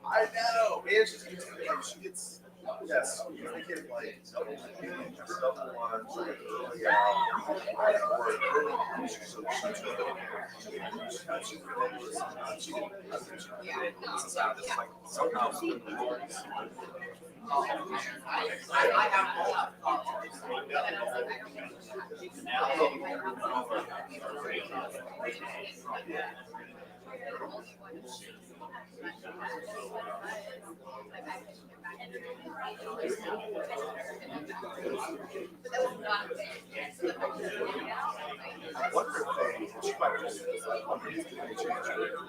I know. And she gets yes. They get like double lunch, early out. Somehow. I wonder if she might just change her.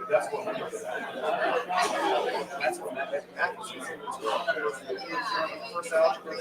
That's what first algebra.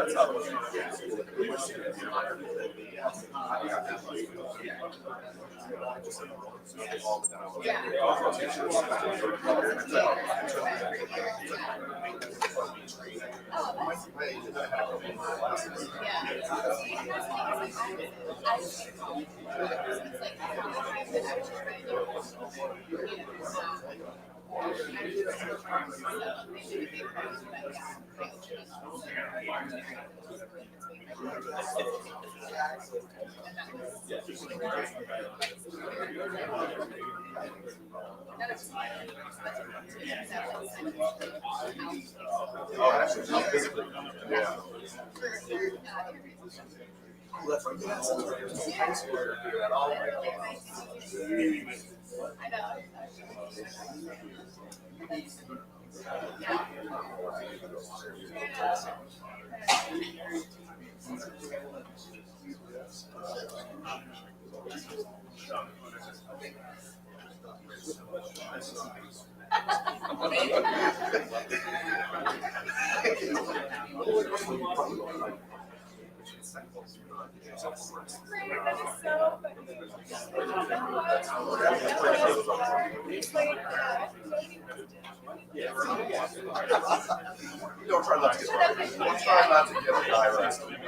That's how it was. Don't try not to get a guy arrested.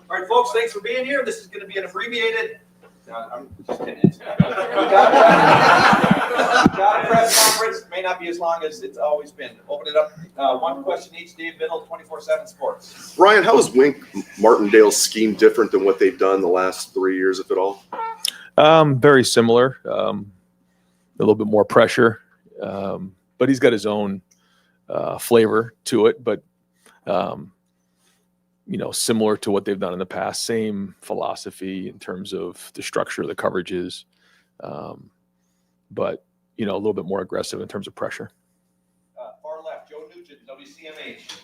All right, folks, thanks for being here. This is going to be an abbreviated. I'm just kidding. Press conference may not be as long as it's always been. Open it up. One question each. Dave Biddle, 24/7 Sports. Ryan, how is Wink Martindale's scheme different than what they've done the last 3 years, if at all? Very similar. A little bit more pressure, but he's got his own flavor to it. But similar to what they've done in the past, same philosophy in terms of the structure of the coverages, but a little bit more aggressive in terms of pressure. Far left, Joe Nugent, WCMH.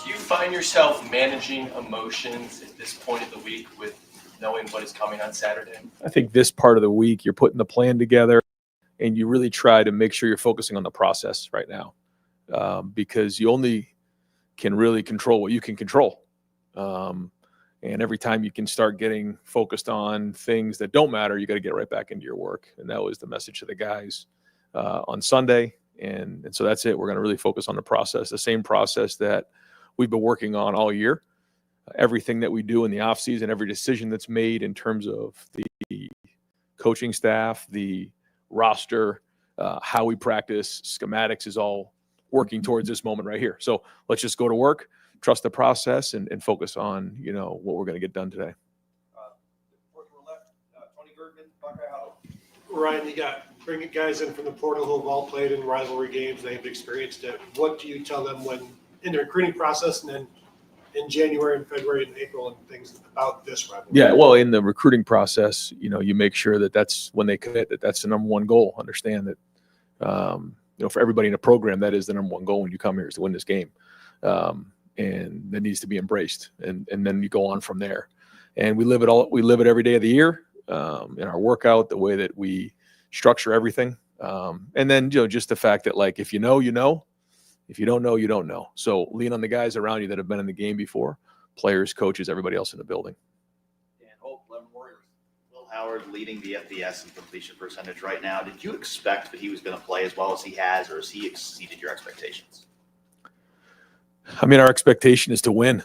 Do you find yourself managing emotions at this point of the week with knowing what is coming on Saturday? I think this part of the week, you're putting the plan together and you really try to make sure you're focusing on the process right now, because you only can really control what you can control. And every time you can start getting focused on things that don't matter, you got to get right back into your work. And that was the message to the guys on Sunday. And so that's it. We're going to really focus on the process, the same process that we've been working on all year. Everything that we do in the offseason, every decision that's made in terms of the coaching staff, the roster, how we practice, schematics is all working towards this moment right here. So let's just go to work, trust the process, and focus on, what we're going to get done today. Fourth row left, Tony Bergman, Buckeye Huddle. Ryan, you got bringing guys in from the portal who have all played in rivalry games. They've experienced it. What do you tell them when in the recruiting process and then in January and February and April and things about this rivalry? Yeah, well, in the recruiting process, you make sure that that's when they commit, that's the number one goal. Understand that, for everybody in the program, that is the number one goal when you come here is to win this game. And that needs to be embraced. And then you go on from there. And we live it every day of the year, in our workout, the way that we structure everything. And then, just the fact that, like, if you know, if you don't know, you don't know. So lean on the guys around you that have been in the game before, players, coaches, everybody else in the building. Dan Hope, 11 Warriors. Will Howard leading the FBS in completion percentage right now. Did you expect that he was going to play as well as he has, or has he exceeded your expectations? I mean, our expectation is to win.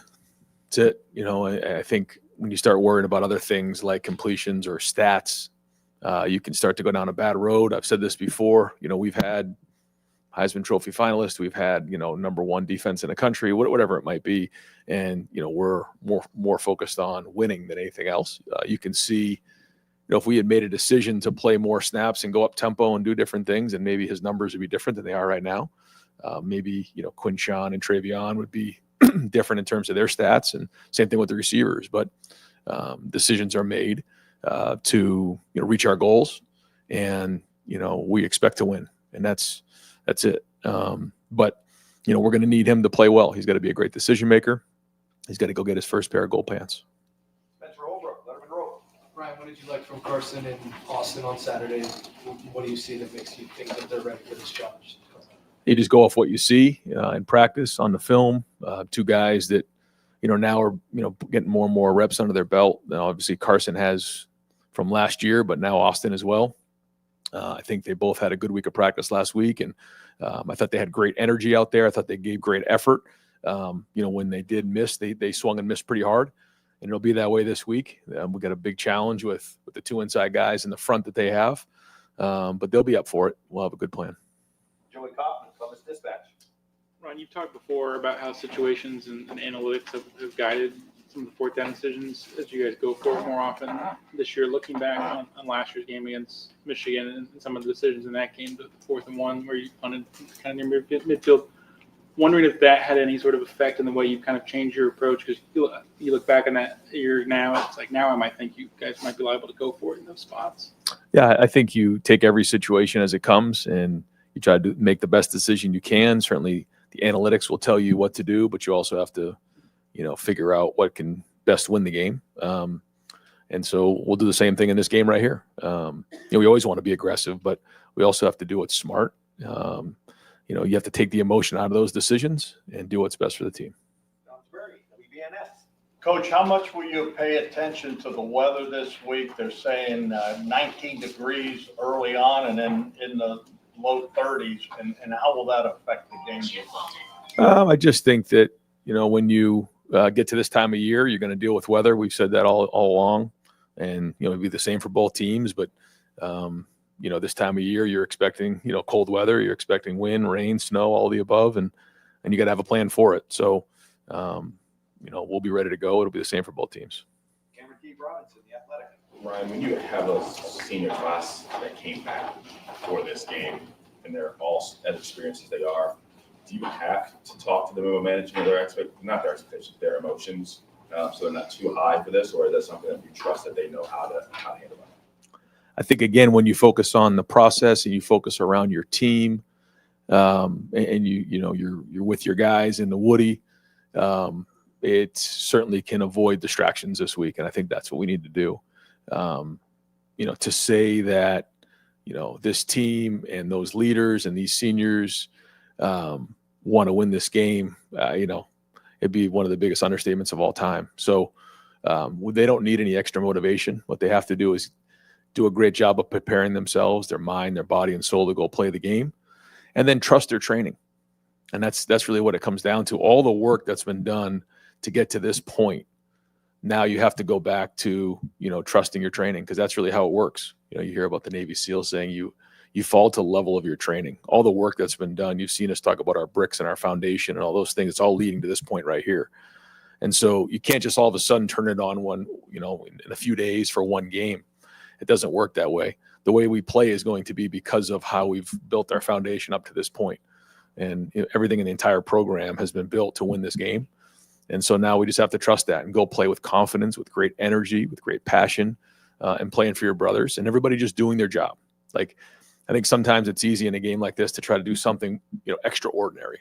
That's it. I think when you start worrying about other things like completions or stats, you can start to go down a bad road. I've said this before. We've had Heisman Trophy finalist. We've had, number one defense in the country, whatever it might be. And, we're more focused on winning than anything else. You can see, if we had made a decision to play more snaps and go up tempo and do different things, and maybe his numbers would be different than they are right now. Maybe, Quinshawn and Travion would be different in terms of their stats, and same thing with the receivers. But decisions are made to, reach our goals, and, we expect to win, and that's it. But, we're going to need him to play well. He's got to be a great decision maker. He's got to go get his first pair of gold pants. Spencer Holbrook, Letterman Road. Ryan, what did you like from Carson and Austin on Saturday? What do you see that makes you think that they're ready for this challenge? You just go off what you see in practice, on the film. Two guys that, now are, getting more and more reps under their belt. Now, obviously, Carson has from last year, but now Austin as well. I think they both had a good week of practice last week, and I thought they had great energy out there. I thought they gave great effort. When they did miss, they swung and missed pretty hard, and it'll be that way this week. We got a big challenge with the two inside guys in the front that they have, but they'll be up for it. We'll have a good plan. Joey Kaufman, Columbus Dispatch. Ron, you've talked before about how situations and analytics have guided some of the fourth down decisions as you guys go for it more often this year. Looking back on last year's game against Michigan and some of the decisions in that game, the 4th and 1 where you punted kind of near midfield, wondering if that had any sort of effect in the way you kind of changed your approach, because you look back on that year now, it's like now I might think you guys might be liable to go for it in those spots. Yeah, I think you take every situation as it comes, and you try to make the best decision you can. Certainly the analytics will tell you what to do, but you also have to, figure out what can best win the game. And so we'll do the same thing in this game right here. We always want to be aggressive, but we also have to do what's smart. You have to take the emotion out of those decisions and do what's best for the team. John Sperry, WBNS. Coach, how much will you pay attention to the weather this week? They're saying 19 degrees early on and then in the low 30s, and how will that affect the game? I just think that, when you get to this time of year, you're going to deal with weather. We've said that all along, and, it'll be the same for both teams. But, this time of year, you're expecting, cold weather, you're expecting wind, rain, snow, all the above, and you got to have a plan for it. So, we'll be ready to go. It'll be the same for both teams. Cameron T. Robinson, The Athletic. Ryan, when you have a senior class that came back for this game and they're all as experienced as they are, do you have to talk to them about managing their expectations, their emotions, so they're not too high for this, or is that something that you trust that they know how to handle it? I think, again, when you focus on the process and you focus around your team, and you're with your guys in the Woody, it certainly can avoid distractions this week, and I think that's what we need to do. To say that, this team and those leaders and these seniors want to win this game, it'd be one of the biggest understatements of all time. So they don't need any extra motivation. What they have to do is do a great job of preparing themselves, their mind, their body, and soul to go play the game, and then trust their training. And that's really what it comes down to. All the work that's been done to get to this point, now you have to go back to, trusting your training, because that's really how it works. You hear about the Navy SEALs saying you fall to the level of your training. All the work that's been done, you've seen us talk about our bricks and our foundation and all those things. It's all leading to this point right here. And so you can't just all of a sudden turn it on in a few days for one game. It doesn't work that way. The way we play is going to be because of how we've built our foundation up to this point. And everything in the entire program has been built to win this game. And so now we just have to trust that and go play with confidence, with great energy, with great passion, and playing for your brothers, and everybody just doing their job. Like, I think sometimes it's easy in a game like this to try to do something, extraordinary.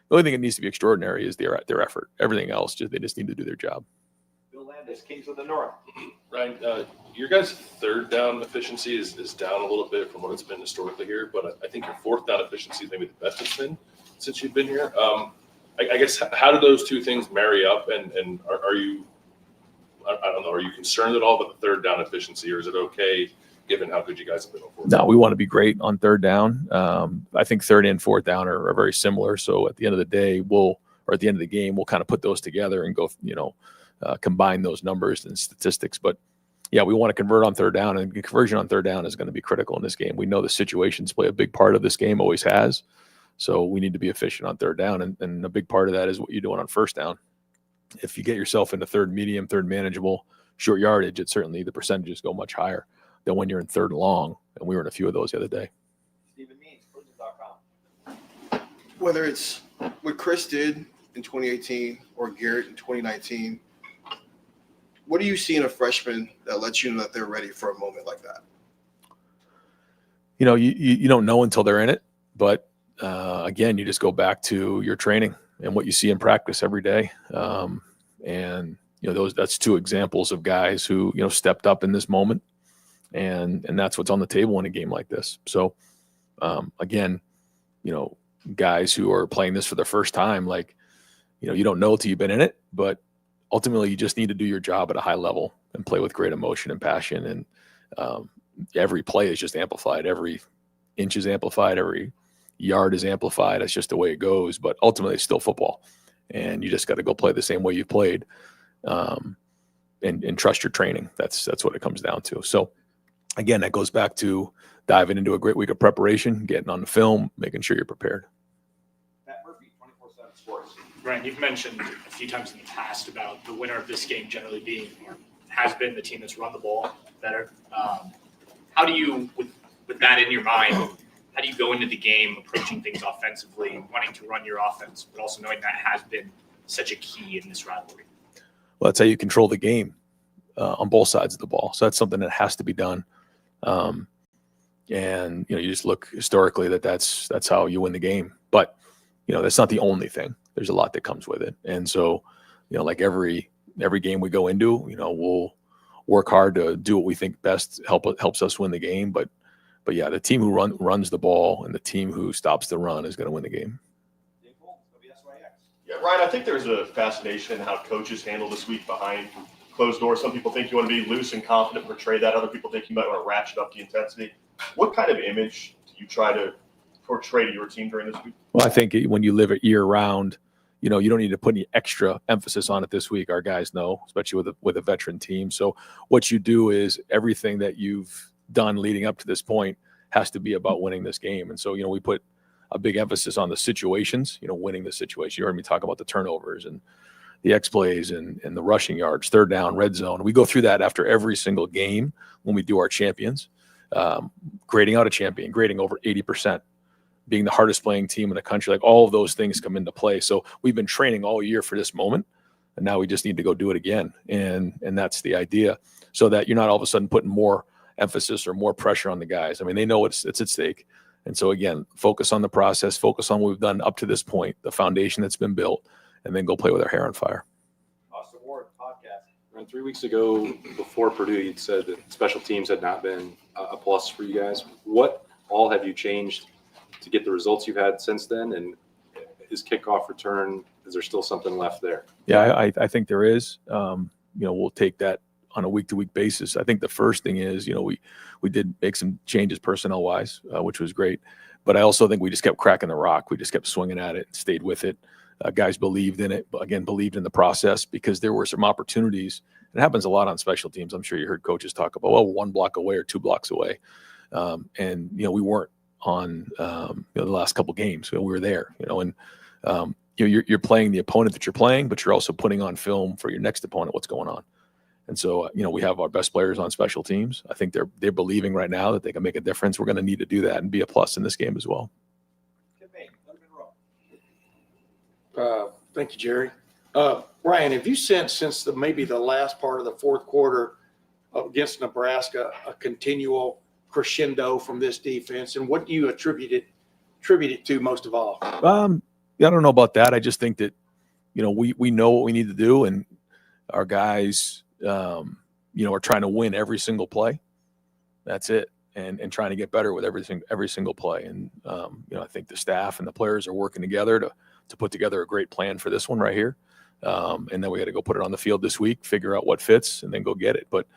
The only thing that needs to be extraordinary is their effort. Everything else, they just need to do their job. Bill Landis, Kings of the North. Ryan, your guys' third down efficiency is down a little bit from what it's been historically here, but I think your fourth down efficiency is maybe the best it's been since you've been here. I guess, how do those two things marry up, and are you, I don't know, are you concerned at all about the third down efficiency, or is it okay given how good you guys have been on fourth down? No, we want to be great on third down. I think third and fourth down are very similar. So at the end of the day, at the end of the game, we'll kind of put those together and go, combine those numbers and statistics. But yeah, we want to convert on third down, and conversion on third down is going to be critical in this game. We know the situations play a big part of this game, always has. So we need to be efficient on third down. And a big part of that is what you're doing on first down. If you get yourself into third medium, third manageable, short yardage, it certainly the percentages go much higher than when you're in third and long. And we were in a few of those the other day. Stephen Means, Cleveland.com. Whether it's what Chris did in 2018 or Garrett in 2019, what do you see in a freshman that lets you know that they're ready for a moment like that? You know, you don't know until they're in it. But again, you just go back to your training and what you see in practice every day. And, you know, that's two examples of guys who, you know, stepped up in this moment. And that's what's on the table in a game like this. So, again, you know, guys who are playing this for the first time, like, you know, you don't know till you've been in it, but ultimately you just need to do your job at a high level and play with great emotion and passion. And every play is just amplified. Every inch is amplified. Every yard is amplified. That's just the way it goes. But ultimately it's still football. And you just got to go play the same way you played and trust your training. That's what it comes down to. So, again, that goes back to diving into a great week of preparation, getting on the film, making sure you're prepared. Matt Murphy, 24/7 Sports. Ryan, you've mentioned a few times in the past about the winner of this game generally being, or has been, the team that's run the ball better. How do you, with that in your mind, how do you go into the game approaching things offensively, wanting to run your offense, but also knowing that has been such a key in this rivalry? Well, that's how you control the game on both sides of the ball. So that's something that has to be done. And, you know, you just look historically that's how you win the game. But, you know, that's not the only thing. There's a lot that comes with it. And so, you know, like every game we go into, you know, we'll work hard to do what we think best helps us win the game. But yeah, the team who runs the ball and the team who stops the run is going to win the game. Yeah, Ryan, I think there's a fascination in how coaches handle this week behind closed doors. Some people think you want to be loose and confident, portray that. Other people think you might want to ratchet up the intensity. What kind of image do you try to portray to your team during this week? Well, I think when you live it year round, you know, you don't need to put any extra emphasis on it this week. Our guys know, especially with a veteran team. So what you do is everything that you've done leading up to this point has to be about winning this game. And so, you know, we put a big emphasis on the situations, you know, winning the situation. You heard me talk about the turnovers and the X plays and the rushing yards, third down, red zone. We go through that after every single game when we do our champions, grading out a champion, grading over 80%, being the hardest playing team in the country. Like all of those things come into play. So we've been training all year for this moment, and now we just need to go do it again. And that's the idea, so that you're not all of a sudden putting more emphasis or more pressure on the guys. I mean, they know it's at stake. And so again, focus on the process, focus on what we've done up to this point, the foundation that's been built, and then go play with our hair on fire. Austin Ward, podcast. Around 3 weeks ago, before Purdue, you'd said that special teams had not been a plus for you guys. What all have you changed to get the results you've had since then? And is kickoff return, is there still something left there? Yeah, I think there is. You know, we'll take that on a week-to-week basis. I think the first thing is, you know, we did make some changes personnel-wise, which was great. But I also think we just kept cracking the rock. We just kept swinging at it and stayed with it. Guys believed in it, but again, believed in the process, because there were some opportunities. It happens a lot on special teams. I'm sure you heard coaches talk about, well, 1 block away or 2 blocks away. And, you know, we weren't on, you know, the last couple games. We were there, you know, and, you know, you're playing the opponent that you're playing, but you're also putting on film for your next opponent what's going on. And so, you know, we have our best players on special teams. I think they're believing right now that they can make a difference. We're going to need to do that and be a plus in this game as well. Thank you, Jerry. Ryan, have you sensed since maybe the last part of the fourth quarter against Nebraska a continual crescendo from this defense? And what do you attribute it to most of all? Yeah, I don't know about that. I just think that, you know, we know what we need to do, and our guys, you know, are trying to win every single play. That's it. And trying to get better with every single play. And, you know, I think the staff and the players are working together to put together a great plan for this one right here. And then we got to go put it on the field this week, figure out what fits, and then go get it. But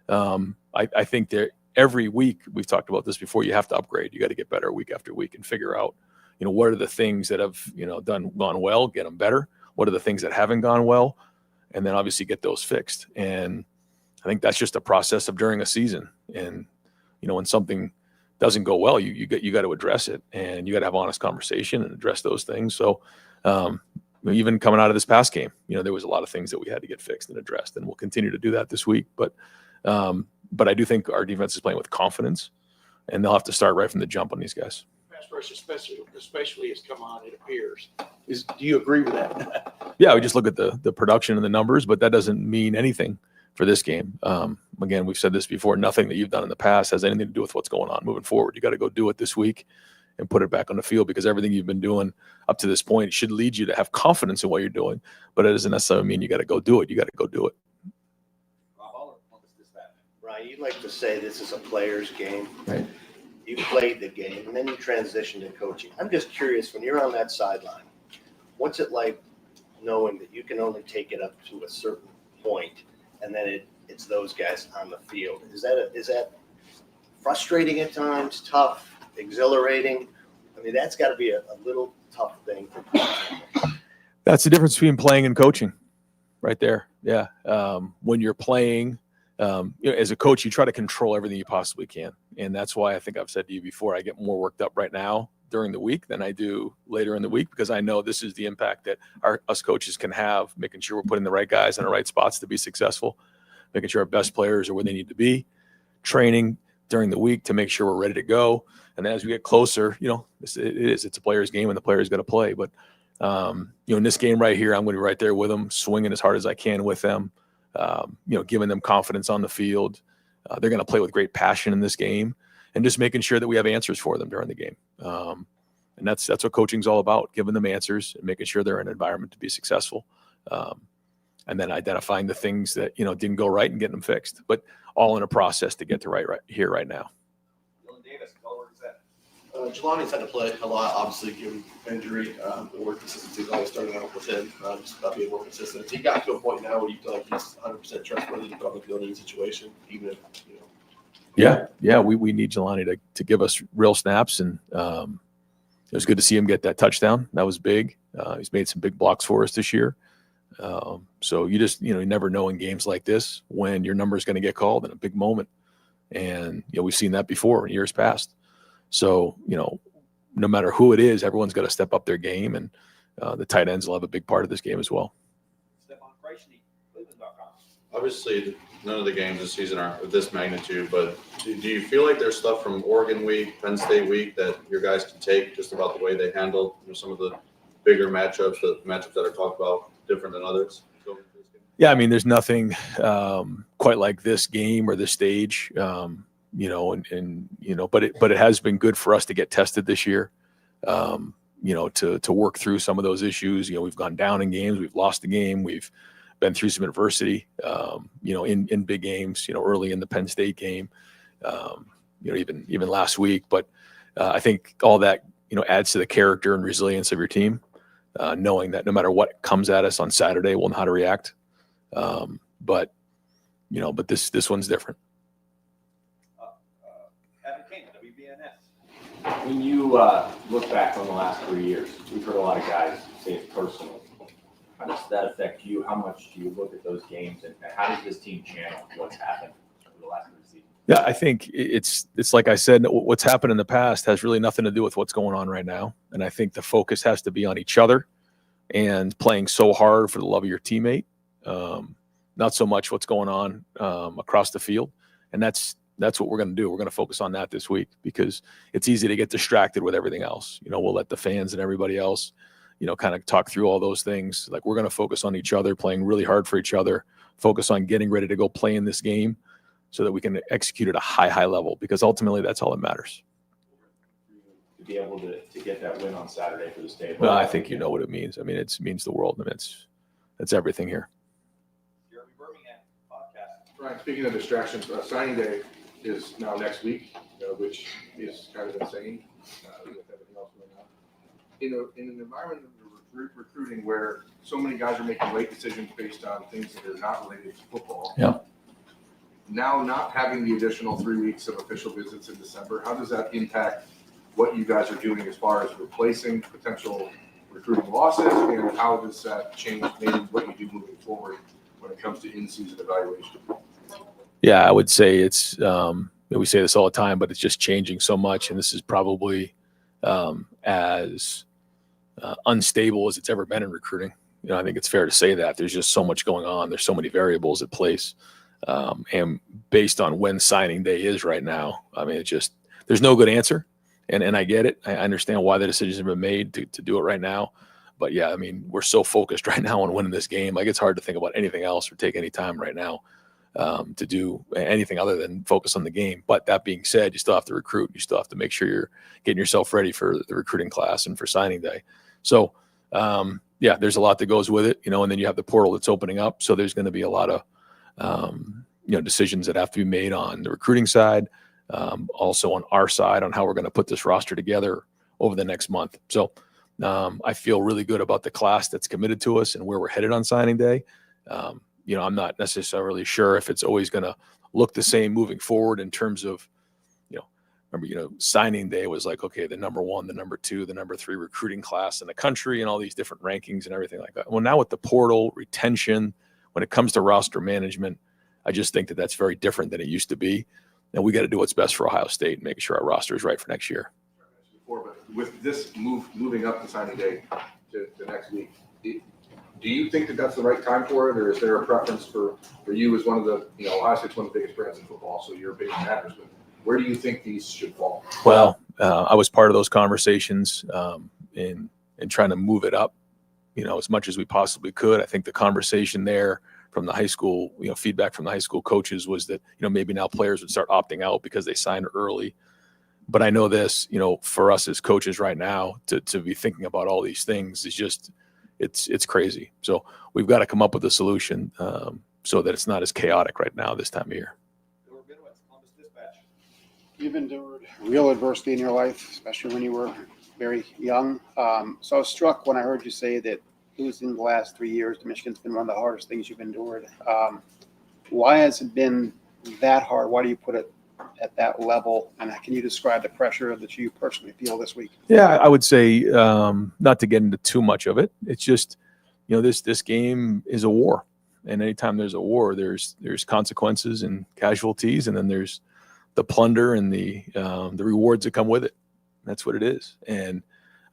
I think that every week, we've talked about this before, you have to upgrade. You got to get better week after week and figure out, you know, what are the things that have, you know, gone well, get them better. What are the things that haven't gone well? And then obviously get those fixed. And I think that's just a process of during a season. And, you know, when something doesn't go well, you got to address it, and you got to have honest conversation and address those things. So even coming out of this past game, there was a lot of things that we had to get fixed and addressed, and we'll continue to do that this week. But I do think our defense is playing with confidence, and they'll have to start right from the jump on these guys. Pass rush especially has come on, it appears. Do you agree with that? Yeah, we just look at the production and the numbers, but that doesn't mean anything for this game. Again, we've said this before, nothing that you've done in the past has anything to do with what's going on moving forward. You got to go do it this week and put it back on the field, because everything you've been doing up to this point should lead you to have confidence in what you're doing, but it doesn't necessarily mean you got to go do it. You got to go do it. Ryan, you like to say this is a player's game. Right. You played the game, and then you transitioned to coaching. I'm just curious, when you're on that sideline, what's it like knowing that you can only take it up to a certain point, and then it's those guys on the field? Is that frustrating at times, tough, exhilarating? I mean, that's got to be a little tough thing for people. That's the difference between playing and coaching right there. Yeah. When you're playing, as a coach, you try to control everything you possibly can. And that's why I think I've said to you before, I get more worked up right now during the week than I do later in the week, because I know this is the impact that us coaches can have, making sure we're putting the right guys in the right spots to be successful, making sure our best players are where they need to be, training during the week to make sure we're ready to go. And then as we get closer, it's a player's game and the player's got to play. But, in this game right here, I'm going to be right there with them, swinging as hard as I can with them, giving them confidence on the field. They're going to play with great passion in this game, and just making sure that we have answers for them during the game. And that's what coaching's all about, giving them answers and making sure they're in an environment to be successful. And then identifying the things that, didn't go right and getting them fixed, but all in a process to get to right here, right now. Jelani's had to play a lot, obviously, given injury. The work consistency is always starting out with him, just about being more consistent. He got to a point now where you feel like he's 100% trustworthy to go on the field in any situation, even if, Yeah, we need Jelani to give us real snaps, and it was good to see him get that touchdown. That was big. He's made some big blocks for us this year. So you just, you never know in games like this when your number is going to get called in a big moment. And, we've seen that before in years past. So, no matter who it is, everyone's got to step up their game, and the tight ends will have a big part of this game as well. Obviously, none of the games this season are of this magnitude, but do you feel like there's stuff from Oregon week, Penn State week that your guys can take just about the way they handle some of the bigger matchups, that are talked about different than others? Yeah, I mean, there's nothing quite like this game or this stage, but it has been good for us to get tested this year, to work through some of those issues. We've gone down in games, we've lost the game, we've been through some adversity, in big games, early in the Penn State game, even last week. But I think all that, adds to the character and resilience of your team, knowing that no matter what comes at us on Saturday, we'll know how to react. But this one's different. When you look back on the last 3 years, we've heard a lot of guys say it's personal. How does that affect you? How much do you look at those games, and how does this team channel what's happened over the last 3 seasons? Yeah, I think it's like I said, what's happened in the past has really nothing to do with what's going on right now. And I think the focus has to be on each other and playing so hard for the love of your teammate, not so much what's going on across the field. And that's what we're going to do. We're going to focus on that this week, because it's easy to get distracted with everything else. We'll let the fans and everybody else, kind of talk through all those things. Like, we're going to focus on each other, playing really hard for each other, focus on getting ready to go play in this game so that we can execute at a high level, because ultimately that's all that matters. To be able to get that win on Saturday for the state. Well, I think you know what it means. I mean, it means the world, and it's everything here. Ryan, speaking of distractions, signing day is now next week, which is kind of insane with everything else going on. In an environment of recruiting where so many guys are making late decisions based on things that are not related to football. Yeah. Now, not having the additional 3 weeks of official visits in December, how does that impact what you guys are doing as far as replacing potential recruiting losses, and how does that change maybe what you do moving forward when it comes to in-season evaluation? Yeah, I would say it's we say this all the time, but it's just changing so much. And this is probably as unstable as it's ever been in recruiting. I think it's fair to say that there's just so much going on. There's so many variables at place. And based on when signing day is right now, I mean, there's no good answer. And I get it. I understand why the decisions have been made to do it right now. But yeah, I mean, we're so focused right now on winning this game. Like, it's hard to think about anything else or take any time right now to do anything other than focus on the game. But that being said, you still have to recruit. You still have to make sure you're getting yourself ready for the recruiting class and for signing day. So, yeah, there's a lot that goes with it, and then you have the portal that's opening up. So there's going to be a lot of, decisions that have to be made on the recruiting side, also on our side on how we're going to put this roster together over the next month. So I feel really good about the class that's committed to us and where we're headed on signing day. I'm not necessarily sure if it's always going to look the same moving forward in terms of, remember, signing day was like, okay, the number 1, the number 2, the number 3 recruiting class in the country and all these different rankings and everything like that. Well, now with the portal, retention, when it comes to roster management, I just think that that's very different than it used to be. And we got to do what's best for Ohio State and making sure our roster is right for next year. Before, but with this moving up the signing day to next week, do you think that that's the right time for it, or is there a preference for you as one of the, Ohio State's one of the biggest brands in football, so your opinion matters, but where do you think these should fall? Well, I was part of those conversations in trying to move it up, as much as we possibly could. I think the conversation there from the high school, feedback from the high school coaches was that, maybe now players would start opting out because they signed early. But I know this, for us as coaches right now to be thinking about all these things is just, it's crazy. So we've got to come up with a solution so that it's not as chaotic right now this time of year. You've endured real adversity in your life, especially when you were very young. So I was struck when I heard you say that losing the last 3 years to Michigan's been one of the hardest things you've endured. Why has it been that hard? Why do you put it at that level? And can you describe the pressure that you personally feel this week? Yeah, I would say not to get into too much of it. It's just, this game is a war. And anytime there's a war, there's consequences and casualties, and then there's the plunder and the rewards that come with it. That's what it is. And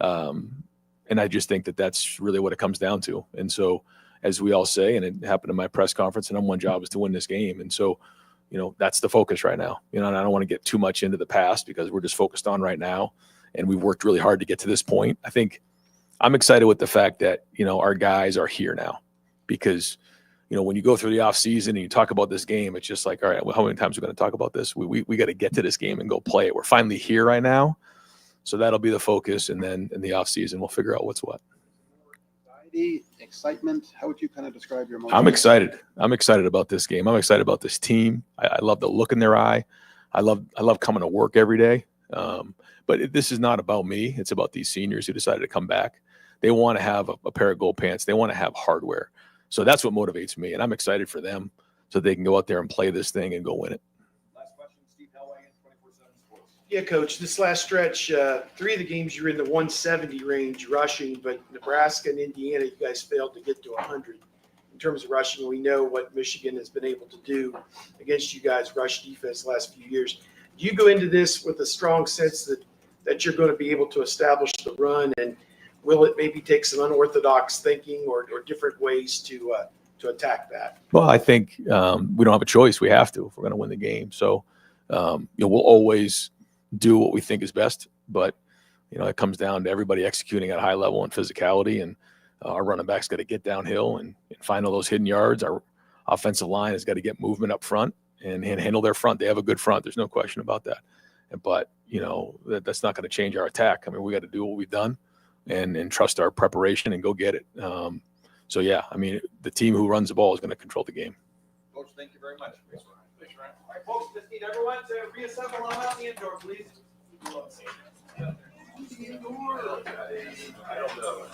I just think that that's really what it comes down to. And so, as we all say, and it happened in my press conference, the number one job is to win this game. And so, that's the focus right now. And I don't want to get too much into the past because we're just focused on right now. And we've worked really hard to get to this point. I think I'm excited with the fact that, our guys are here now because, when you go through the off season and you talk about this game, it's just like, all right, well, how many times are we going to talk about this? We got to get to this game and go play it. We're finally here right now. So that'll be the focus. And then in the off season, we'll figure out what's what. Anxiety, excitement. How would you kind of describe your emotions? I'm excited. I'm excited about this game. I'm excited about this team. I love the look in their eye. I love coming to work every day. But this is not about me. It's about these seniors who decided to come back. They want to have a pair of gold pants. They want to have hardware. So that's what motivates me. And I'm excited for them so they can go out there and play this thing and go win it. Last question, Steve Hellwagon, 24/7 Sports. Yeah, Coach, this last stretch, 3 of the games you were in the 170 range rushing, but Nebraska and Indiana, you guys failed to get to 100. In terms of rushing, we know what Michigan has been able to do against you guys, rush defense the last few years. Do you go into this with a strong sense that you're going to be able to establish the run, and will it maybe take some unorthodox thinking or different ways to attack that? Well, I think we don't have a choice. We have to if we're going to win the game. So, we'll always do what we think is best. But, it comes down to everybody executing at a high level and physicality. And our running backs got to get downhill and find all those hidden yards. Our offensive line has got to get movement up front and handle their front. They have a good front. There's no question about that. But, that's not going to change our attack. I mean, we got to do what we've done and trust our preparation and go get it. So, yeah, I mean, the team who runs the ball is going to control the game. Coach, thank you very much. Thanks, Ryan. All right, folks, just need everyone to reassemble on out the indoor, please. I don't know.